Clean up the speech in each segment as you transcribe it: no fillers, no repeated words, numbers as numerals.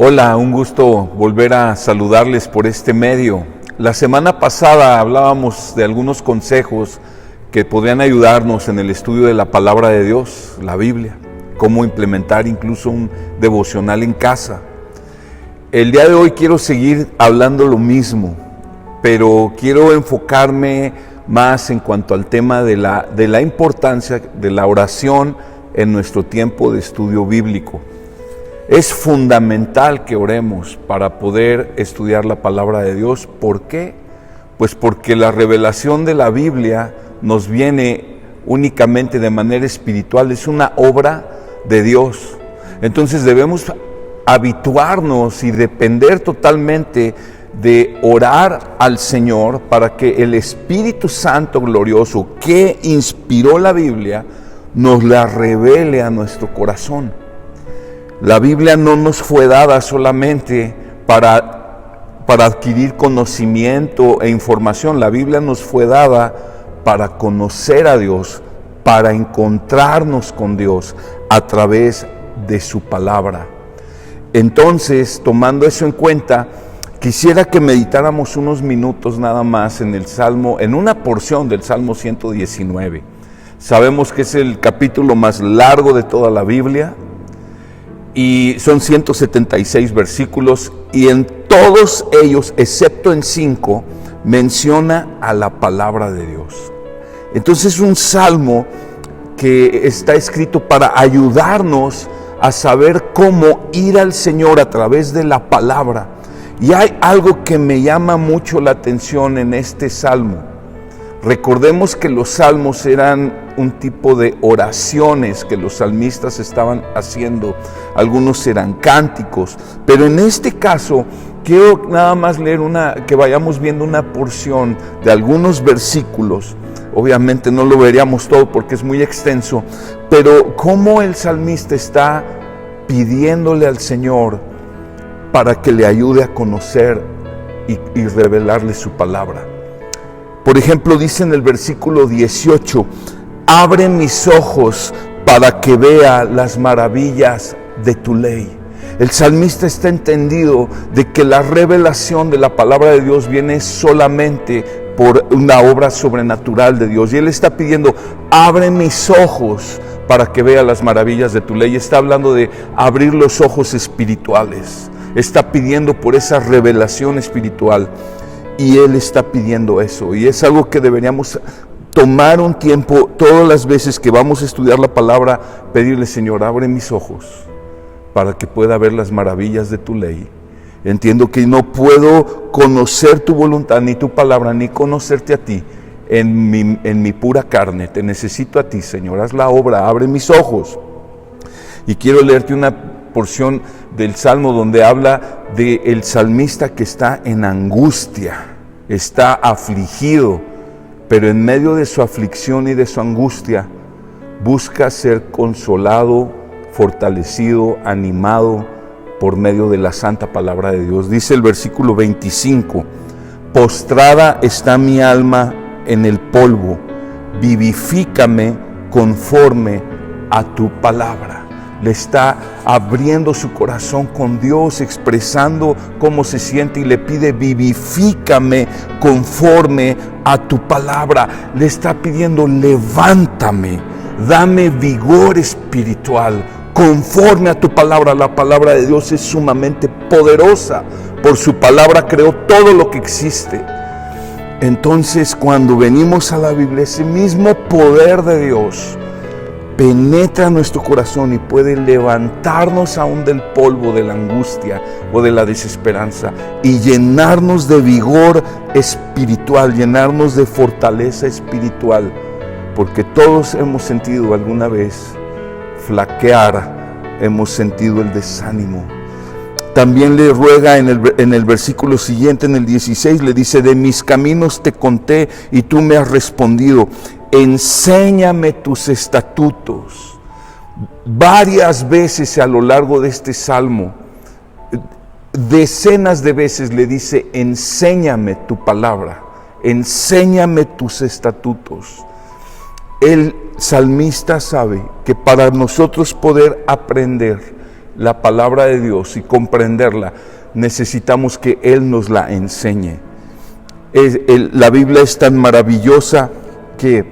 Hola, un gusto volver a saludarles por este medio. La semana pasada hablábamos de algunos consejos que podrían ayudarnos en el estudio de la palabra de Dios, la Biblia, cómo implementar incluso un devocional en casa. El día de hoy quiero seguir hablando lo mismo, pero quiero enfocarme más en cuanto al tema de la importancia de la oración en nuestro tiempo de estudio bíblico. Es fundamental que oremos para poder estudiar la palabra de Dios. ¿Por qué? Pues porque la revelación de la Biblia nos viene únicamente de manera espiritual, es una obra de Dios. Entonces debemos habituarnos y depender totalmente de orar al Señor para que el Espíritu Santo glorioso que inspiró la Biblia nos la revele a nuestro corazón. La Biblia no nos fue dada solamente para adquirir conocimiento e información. La Biblia nos fue dada para conocer a Dios, para encontrarnos con Dios a través de su palabra. Entonces, tomando eso en cuenta, quisiera que meditáramos unos minutos nada más en el Salmo, en una porción del Salmo 119. Sabemos que es el capítulo más largo de toda la Biblia, y son 176 versículos, y en todos ellos, excepto en 5, menciona a la palabra de Dios. Entonces es un salmo que está escrito para ayudarnos a saber cómo ir al Señor a través de la palabra. Y hay algo que me llama mucho la atención en este salmo. Recordemos que los salmos eran un tipo de oraciones que los salmistas estaban haciendo. Algunos eran cánticos, pero en este caso quiero nada más leer que vayamos viendo una porción de algunos versículos. Obviamente no lo veríamos todo porque es muy extenso, pero cómo el salmista está pidiéndole al Señor para que le ayude a conocer y revelarle su palabra. Por ejemplo, dice en el versículo 18, abre mis ojos para que vea las maravillas de tu ley. El salmista está entendido de que la revelación de la palabra de Dios viene solamente por una obra sobrenatural de Dios. Y él está pidiendo, abre mis ojos para que vea las maravillas de tu ley. Está hablando de abrir los ojos espirituales. Está pidiendo por esa revelación espiritual. Y él está pidiendo eso, y es algo que deberíamos tomar un tiempo, todas las veces que vamos a estudiar la palabra, pedirle, Señor, abre mis ojos para que pueda ver las maravillas de tu ley. Entiendo que no puedo conocer tu voluntad, ni tu palabra, ni conocerte a ti en mi pura carne. Te necesito a ti, Señor, haz la obra, abre mis ojos. Y quiero leerte una porción del Salmo donde habla del salmista que está en angustia, está afligido, pero en medio de su aflicción y de su angustia busca ser consolado, fortalecido, animado por medio de la santa palabra de Dios. Dice el versículo 25, postrada está mi alma en el polvo, vivifícame conforme a tu palabra. Le está abriendo su corazón con Dios, expresando cómo se siente y le pide, vivifícame conforme a tu palabra. Le está pidiendo, levántame, dame vigor espiritual conforme a tu palabra. La palabra de Dios es sumamente poderosa. Por su palabra creó todo lo que existe. Entonces, cuando venimos a la Biblia, ese mismo poder de Dios penetra nuestro corazón y puede levantarnos aún del polvo de la angustia o de la desesperanza y llenarnos de vigor espiritual, llenarnos de fortaleza espiritual, porque todos hemos sentido alguna vez flaquear, hemos sentido el desánimo. También le ruega en el versículo siguiente, en el 16, le dice, de mis caminos te conté y tú me has respondido. Enséñame tus estatutos. Varias veces a lo largo de este salmo, decenas de veces le dice, enséñame tu palabra, enséñame tus estatutos. El salmista sabe que para nosotros poder aprender la palabra de Dios y comprenderla, necesitamos que Él nos la enseñe. La Biblia es tan maravillosa que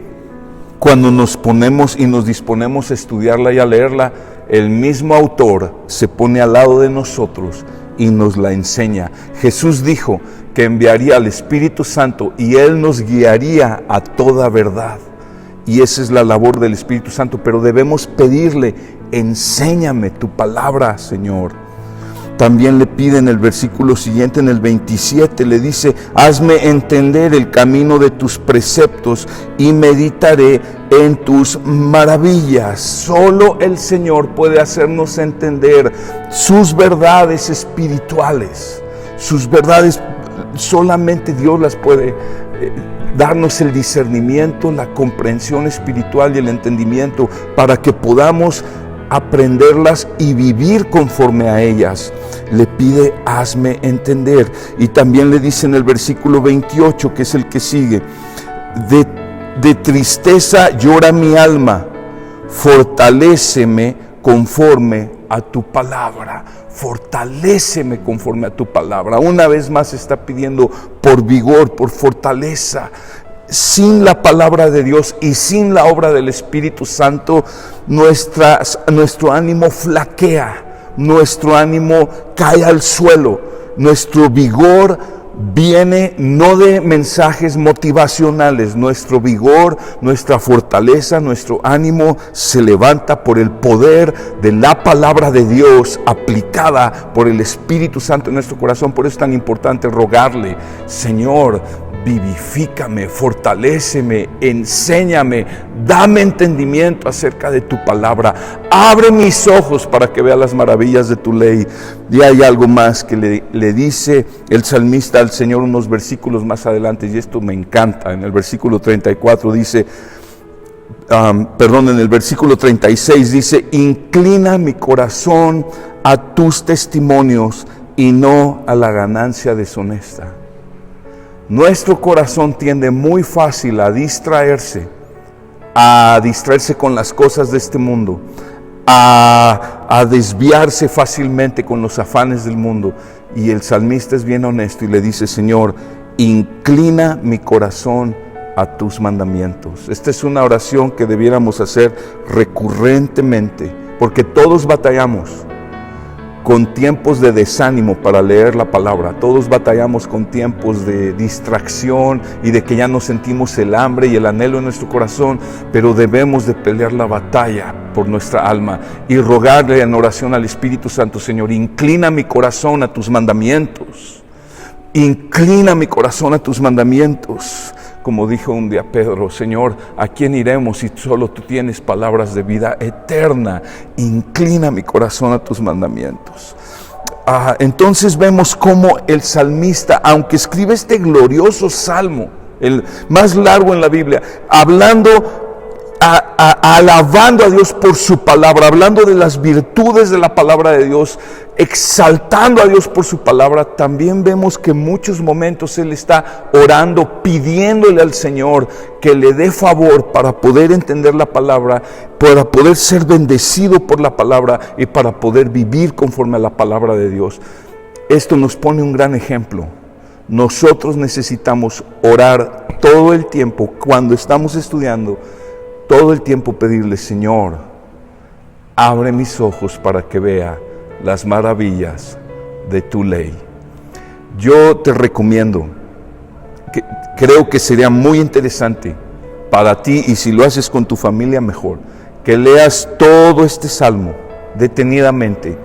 cuando nos ponemos y nos disponemos a estudiarla y a leerla, el mismo autor se pone al lado de nosotros y nos la enseña. Jesús dijo que enviaría al Espíritu Santo y Él nos guiaría a toda verdad. Y esa es la labor del Espíritu Santo, pero debemos pedirle: enséñame tu palabra, Señor. También le pide en el versículo siguiente, en el 27, le dice: hazme entender el camino de tus preceptos y meditaré en tus maravillas. Solo el Señor puede hacernos entender sus verdades espirituales. Sus verdades, solamente Dios las puede darnos el discernimiento, la comprensión espiritual y el entendimiento para que podamos aprenderlas y vivir conforme a ellas. Le pide: hazme entender. Y también le dice en el versículo 28, que es el que sigue: de tristeza llora mi alma, fortaléceme conforme a tu palabra. Fortaléceme conforme a tu palabra. Una vez más está pidiendo por vigor, por fortaleza. Sin la palabra de Dios y sin la obra del Espíritu Santo, nuestro ánimo flaquea, nuestro ánimo cae al suelo, nuestro vigor viene no de mensajes motivacionales, nuestro vigor, nuestra fortaleza, nuestro ánimo se levanta por el poder de la palabra de Dios aplicada por el Espíritu Santo en nuestro corazón. Por eso es tan importante rogarle: Señor, vivifícame, fortaléceme, enséñame, dame entendimiento acerca de tu palabra, abre mis ojos para que vea las maravillas de tu ley. Y hay algo más que le dice el salmista al Señor unos versículos más adelante, y esto me encanta. En el versículo 34 dice, en el versículo 36 dice: inclina mi corazón a tus testimonios y no a la ganancia deshonesta. Nuestro corazón tiende muy fácil a distraerse con las cosas de este mundo, a desviarse fácilmente con los afanes del mundo. Y el salmista es bien honesto y le dice: Señor, inclina mi corazón a tus mandamientos. Esta es una oración que debiéramos hacer recurrentemente, porque todos batallamos con tiempos de desánimo para leer la palabra. Todos batallamos con tiempos de distracción y de que ya no sentimos el hambre y el anhelo en nuestro corazón, pero debemos de pelear la batalla por nuestra alma y rogarle en oración al Espíritu Santo: Señor, inclina mi corazón a tus mandamientos. Inclina mi corazón a tus mandamientos. Como dijo un día Pedro: Señor, ¿a quién iremos si solo tú tienes palabras de vida eterna? Inclina mi corazón a tus mandamientos. Entonces vemos cómo el salmista, aunque escribe este glorioso salmo, el más largo en la Biblia, alabando a Dios por su palabra, hablando de las virtudes de la palabra de Dios, exaltando a Dios por su palabra, también vemos que en muchos momentos Él está orando, pidiéndole al Señor que le dé favor para poder entender la palabra, para poder ser bendecido por la palabra y para poder vivir conforme a la palabra de Dios. Esto nos pone un gran ejemplo. Nosotros necesitamos orar todo el tiempo cuando estamos estudiando, todo el tiempo pedirle: Señor, abre mis ojos para que vea las maravillas de tu ley. Yo te recomiendo, creo que sería muy interesante para ti, y si lo haces con tu familia mejor, que leas todo este salmo detenidamente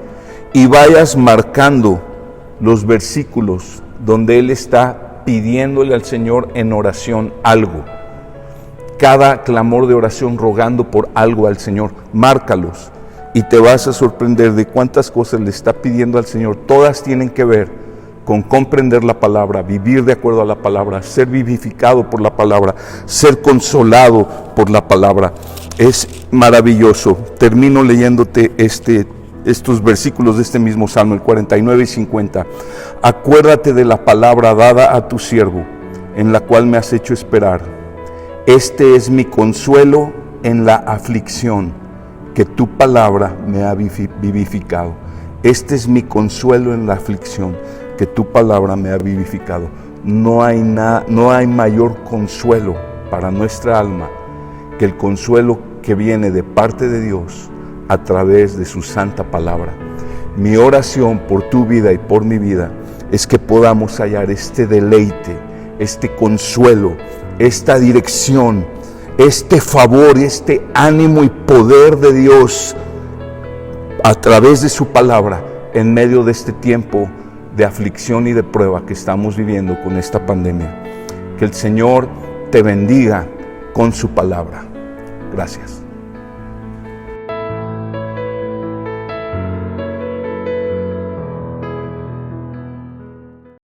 y vayas marcando los versículos donde Él está pidiéndole al Señor en oración algo. Cada clamor de oración rogando por algo al Señor, márcalos y te vas a sorprender de cuántas cosas le está pidiendo al Señor. Todas tienen que ver con comprender la palabra, vivir de acuerdo a la palabra, ser vivificado por la palabra, ser consolado por la palabra. Es maravilloso. Termino leyéndote estos versículos de este mismo salmo, el 49 y 50. Acuérdate de la palabra dada a tu siervo, en la cual me has hecho esperar. Este es mi consuelo en la aflicción, que tu palabra me ha vivificado. Este es mi consuelo en la aflicción, que tu palabra me ha vivificado. No hay mayor consuelo para nuestra alma que el consuelo que viene de parte de Dios a través de su santa palabra. Mi oración por tu vida y por mi vida es que podamos hallar este deleite, este consuelo, esta dirección, este favor, este ánimo y poder de Dios a través de su palabra en medio de este tiempo de aflicción y de prueba que estamos viviendo con esta pandemia. Que el Señor te bendiga con su palabra. Gracias.